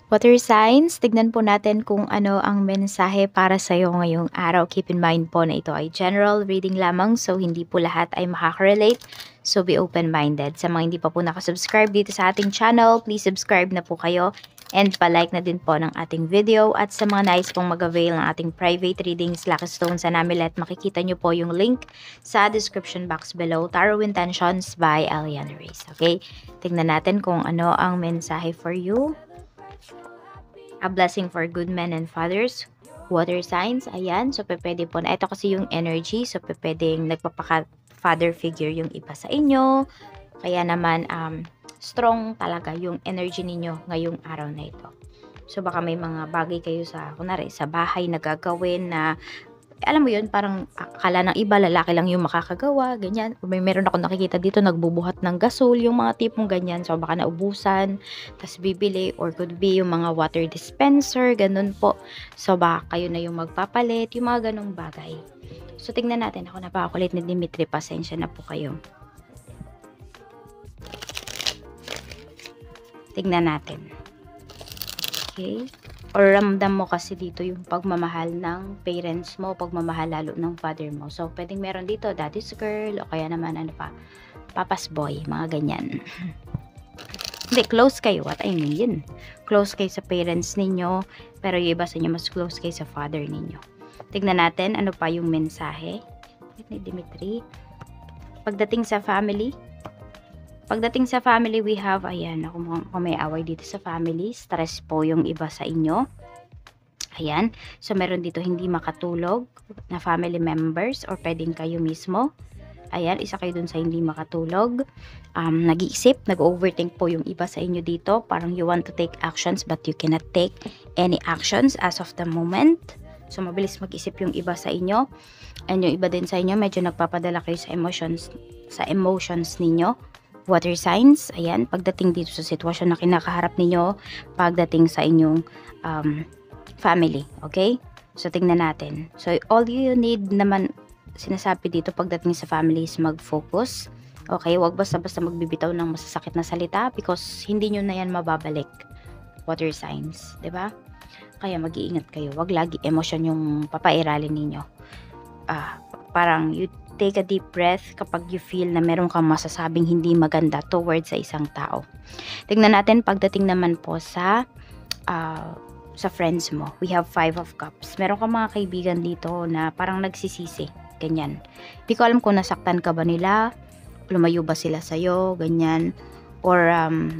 Water signs, tignan po natin kung ano ang mensahe para sa iyo ngayong araw. Keep in mind po na ito ay general reading lamang, so hindi po lahat ay makaka-relate. So be open-minded. Sa mga hindi pa po nakasubscribe dito sa ating channel, please subscribe na po kayo and pa-like na din po ng ating video. At sa mga nais pong mag-avail ng ating private readings, Lucky Stones and Amulet, makikita nyo po yung link sa description box below. Tarot Intentions by Aliana Reyes. Okay? Tignan natin kung ano ang mensahe for you. A blessing for good men and fathers. Water signs, ayan. So, pwede po na. Ito kasi yung energy. So, pwedeng nagpapaka-father figure yung iba sa inyo. Kaya naman, strong talaga yung energy ninyo ngayong araw na ito. So, baka may mga bagay kayo sa, kunwari, sa bahay na gagawin na, alam mo yun, parang akala ng iba, lalaki lang yung makakagawa, ganyan. Meron ako nakikita dito, nagbubuhat ng gasol, yung mga tipong ganyan. So, baka naubusan, tas bibili, or could be yung mga water dispenser, ganun po. So, baka kayo na yung magpapalit, yung mga ganung bagay. So, tingnan natin. Ako napakakulit ni Dimitri, pasensya na po kayo. Tingnan natin. Okay. Or ramdam mo kasi dito yung pagmamahal ng parents mo, pagmamahal lalo ng father mo. So, pwedeng meron dito, daddy's girl, o kaya naman ano pa, papa's boy, mga ganyan. Hindi, close kayo. What I mean, close kayo sa parents ninyo, pero yung iba sa inyo, mas close kayo sa father ninyo. Tignan natin, ano pa yung mensahe ni Dimitri. Pagdating sa family, we have, ayan, kung may away dito sa family, stress po yung iba sa inyo. Ayan, so meron dito hindi makatulog na family members or pwedeng kayo mismo. Ayan, isa kayo dun sa hindi makatulog. Nag-iisip, nag-overthink po yung iba sa inyo dito. Parang you want to take actions but you cannot take any actions as of the moment. So, mabilis mag-isip yung iba sa inyo. And yung iba din sa inyo, medyo nagpapadala kayo sa emotions ninyo. Water signs, ayan, pagdating dito sa sitwasyon na kinakaharap ninyo, pagdating sa inyong family, okay? So, tingnan natin. So, all you need naman, sinasabi dito pagdating sa family is mag-focus. Okay, wag basta-basta magbibitaw ng masasakit na salita because hindi nyo na yan mababalik. Water signs, 'di ba? Kaya mag-iingat kayo. Wag lagi emosyon yung papairalin ninyo. Parang you take a deep breath kapag you feel na meron kang masasabing hindi maganda towards sa isang tao. Tingnan natin pagdating naman po sa friends mo. We have 5 of cups. Meron kang mga kaibigan dito na parang nagsisisi. Ganyan. Hindi ko alam kung nasaktan ka ba nila, lumayo ba sila sa'yo, ganyan. Or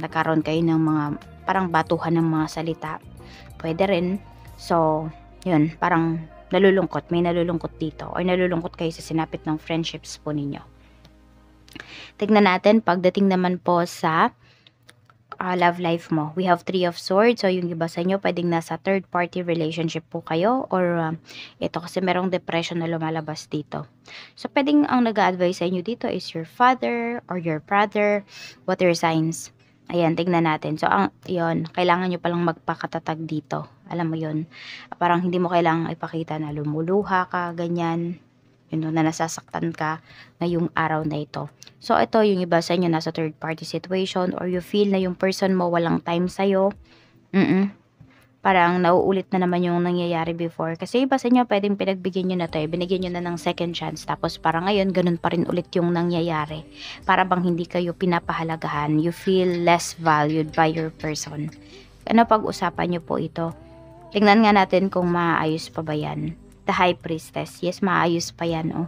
nagkaroon kayo ng mga parang batuhan ng mga salita. Pwede rin. So, yun, parang nalulungkot, may nalulungkot dito or nalulungkot kayo sa sinapit ng friendships po ninyo. Tignan natin pagdating naman po sa love life mo. We have 3 of swords. So, yung iba sa inyo, pwedeng nasa third party relationship po kayo or ito kasi merong depression na lumalabas dito. So, pwedeng ang nag-a-advise sa inyo dito is your father or your brother. Water signs. Ayan, tignan natin. So, yun, kailangan nyo palang magpakatatag dito. Alam mo yun. Parang hindi mo kailangang ipakita na lumuluha ka, ganyan. Yun, na nasasaktan ka ngayong araw na ito. So, ito yung iba sa inyo nasa third party situation or you feel na yung person mo walang time sa'yo. Parang nauulit na naman yung nangyayari before. Kasi iba sa inyo, pwedeng pinagbigyan nyo na to. Binigyan nyo na ng second chance. Tapos parang ngayon, ganun pa rin ulit yung nangyayari. Para bang hindi kayo pinapahalagahan. You feel less valued by your person. Ano pag-usapan nyo po ito? Tingnan nga natin kung maayos pa ba yan. The High Priestess. Yes, maayos pa yan. Oh.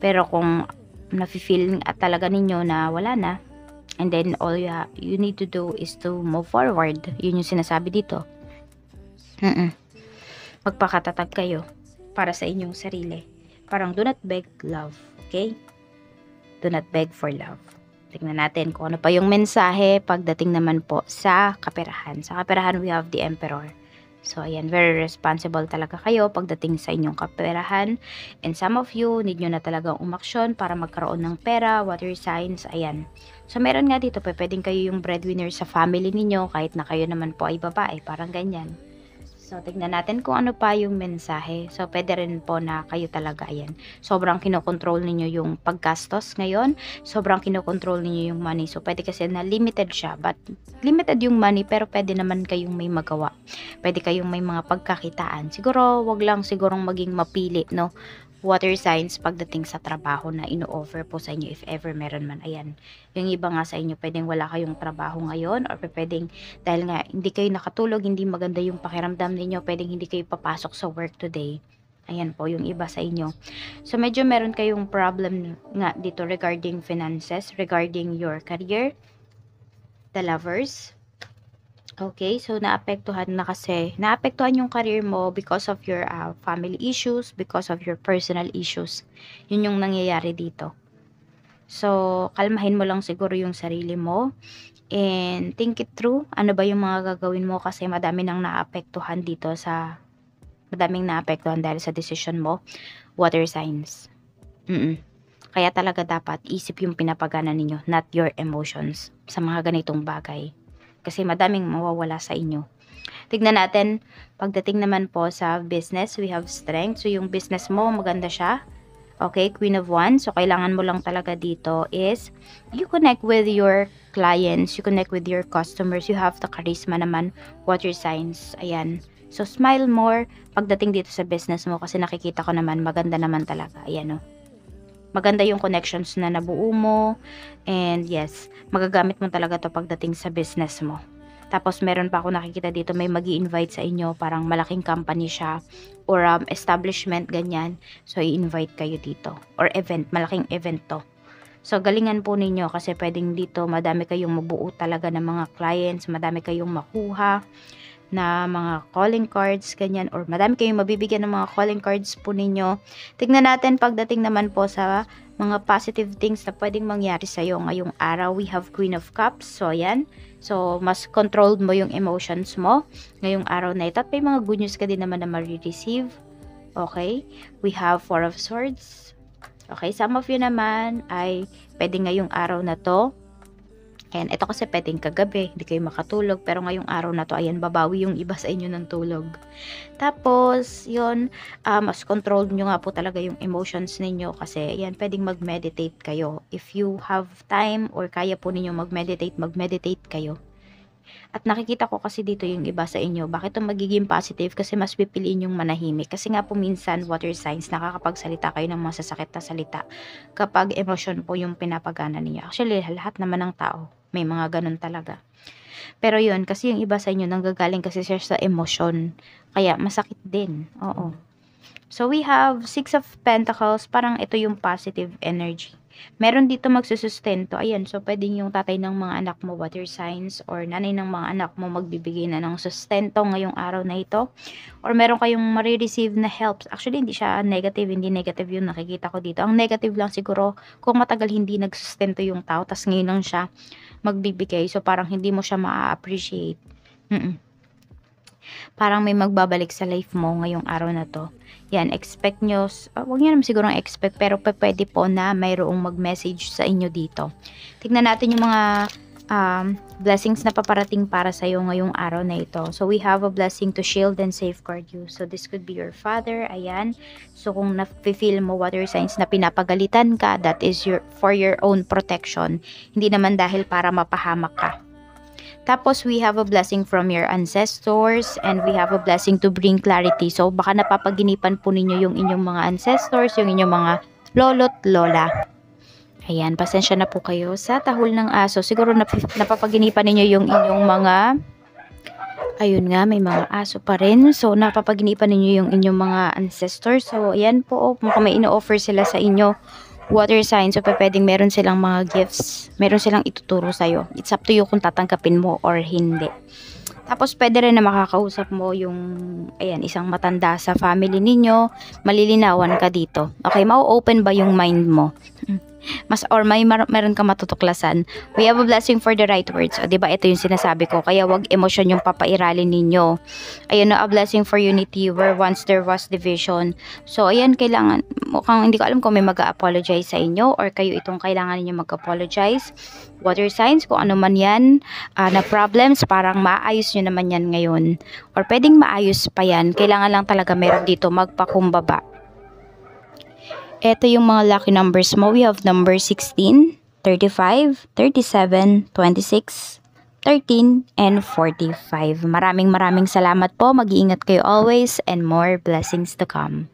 Pero kung nafe-feel at talaga ninyo na wala na, and then all you need to do is to move forward. Yun yung sinasabi dito. Magpakatatag kayo para sa inyong sarili. Parang do not beg love, okay? Do not beg for love. Tingnan natin kung ano pa yung mensahe pagdating naman po sa kaperahan. Sa kaperahan, we have the Emperor. So, ayan, very responsible talaga kayo pagdating sa inyong kaperahan. And some of you, need nyo na talagang umaksyon para magkaroon ng pera, water signs, ayan. So, meron nga dito, pwedeng kayo yung breadwinner sa family ninyo kahit na kayo naman po ay babae, parang ganyan. So, tignan natin kung ano pa yung mensahe. So, pwede rin po na kayo talaga, ayan. Sobrang kinokontrol ninyo yung paggastos ngayon. Sobrang kinokontrol ninyo yung money. So, pwede kasi na limited siya. But, limited yung money, pero pwede naman kayong may magawa. Pwede kayong may mga pagkakitaan. Siguro, wag lang sigurong maging mapili, no? Water signs pagdating sa trabaho na ino-offer po sa inyo if ever meron man. Ayan. Yung iba nga sa inyo, pwedeng wala kayong trabaho ngayon or pwedeng dahil nga hindi kayo nakatulog, hindi maganda yung pakiramdam ninyo, pwedeng hindi kayo papasok sa work today. Ayan po, yung iba sa inyo. So, medyo meron kayong problem nga dito regarding finances, regarding your career, the lovers. Okay, so naapektuhan na kasi, naapektuhan yung career mo because of your family issues, because of your personal issues. Yun yung nangyayari dito. So, kalmahin mo lang siguro yung sarili mo and think it through. Ano ba yung mga gagawin mo kasi madaming naapektuhan dahil sa decision mo. Water signs. Kaya talaga dapat isip yung pinapagana ninyo, not your emotions sa mga ganitong bagay. Kasi madaming mawawala sa inyo. Tignan natin, pagdating naman po sa business, we have strength. So, yung business mo, maganda siya. Okay, Queen of Wands. So, kailangan mo lang talaga dito is, you connect with your clients, you connect with your customers, you have the charisma naman, water signs. Ayan. So, smile more pagdating dito sa business mo kasi nakikita ko naman, maganda naman talaga. Ayan, oh. Maganda yung connections na nabuo mo. And yes, magagamit mo talaga to pagdating sa business mo. Tapos meron pa ako nakikita dito, may magi-invite sa inyo, parang malaking company siya or establishment, ganyan. So, i-invite kayo dito. Or event, malaking event to. So, galingan po ninyo kasi pwedeng dito, madami kayong mabuo talaga ng mga clients, madami kayong makuha na mga calling cards, ganyan, or madami kayong mabibigyan ng mga calling cards po ninyo. Tignan natin pagdating naman po sa mga positive things na pwedeng mangyari sa'yo ngayong araw. We have Queen of Cups. So, ayan. So, mas controlled mo yung emotions mo ngayong araw na ito. At may mga good news ka din naman na ma-receive. Okay? We have Four of Swords. Okay? Some of you naman ay pwede ngayong araw na to. And ito kasi pwedeng kagabi, hindi kayo makatulog. Pero ngayong araw na to, ayan, babawi yung iba sa inyo ng tulog. Tapos, yun, mas controlled nyo nga po talaga yung emotions ninyo. Kasi, ayan, pwedeng mag-meditate kayo. If you have time or kaya po ninyo mag-meditate kayo. At nakikita ko kasi dito yung iba sa inyo. Bakit ito magiging positive? Kasi mas pipiliin yung manahimik. Kasi nga po minsan, water signs, nakakapagsalita kayo ng masasakit na salita. Kapag emotion po yung pinapagana ninyo. Actually, lahat naman ng tao. May mga ganun talaga. Pero yun, kasi yung iba sa inyo, nanggagaling kasi siya sa emosyon. Kaya, masakit din. Oo. So, we have Six of Pentacles. Parang ito yung positive energy. Meron dito magsusustento. Ayan, so pwedeng yung tatay ng mga anak mo, water signs, or nanay ng mga anak mo magbibigay na ng sustento ngayong araw na ito. Or meron kayong marireceive na helps. Actually, hindi siya negative, hindi negative yung nakikita ko dito. Ang negative lang siguro, kung matagal hindi nagsustento yung tao, tas ngayon lang siya magbibigay. So, parang hindi mo siya ma-appreciate. Parang may magbabalik sa life mo ngayong araw na to. Yan, expect nyo, wag nyo naman sigurong expect, pero pwede po na mayroong mag-message sa inyo dito. Tignan natin yung mga blessings na paparating para sa'yo ngayong araw na ito. So, we have a blessing to shield and safeguard you. So, this could be your father. Ayan. So, kung na-feel mo water signs na pinapagalitan ka, that is for your own protection. Hindi naman dahil para mapahamak ka. Tapos, we have a blessing from your ancestors and we have a blessing to bring clarity. So, baka napapaginipan po ninyo yung inyong mga ancestors, yung inyong mga lolo't lola. Ayan, pasensya na po kayo sa tahol ng aso. Siguro napapaginipan ninyo yung inyong mga, ayun nga, may mga aso pa rin. So, napapaginipan ninyo yung inyong mga ancestors. So, ayan po, mukhang may ino-offer sila sa inyo. Water signs, so pwedeng meron silang mga gifts, meron silang ituturo sa'yo. It's up to you kung tatanggapin mo or hindi. Tapos pwede rin na makakausap mo yung, ayan, isang matanda sa family ninyo, malilinawan ka dito. Okay, mau-open ba yung mind mo? meron kang matutuklasan. We have a blessing for the right words. O, diba, ito yung sinasabi ko. Kaya wag emosyon yung papairalin ninyo. Ayun na, a blessing for unity where once there was division. So, ayan, kailangan, mukhang hindi ko alam kung may mag-apologize sa inyo or kayo itong kailangan ninyo mag-apologize. Water signs, kung ano man yan na problems, parang maayos nyo naman yan ngayon. Or pwedeng maayos pa yan. Kailangan lang talaga meron dito magpakumbaba. Ito yung mga lucky numbers mo. We have number 16, 35, 37, 26, 13, and 45. Maraming salamat po. Mag-iingat kayo always and more blessings to come.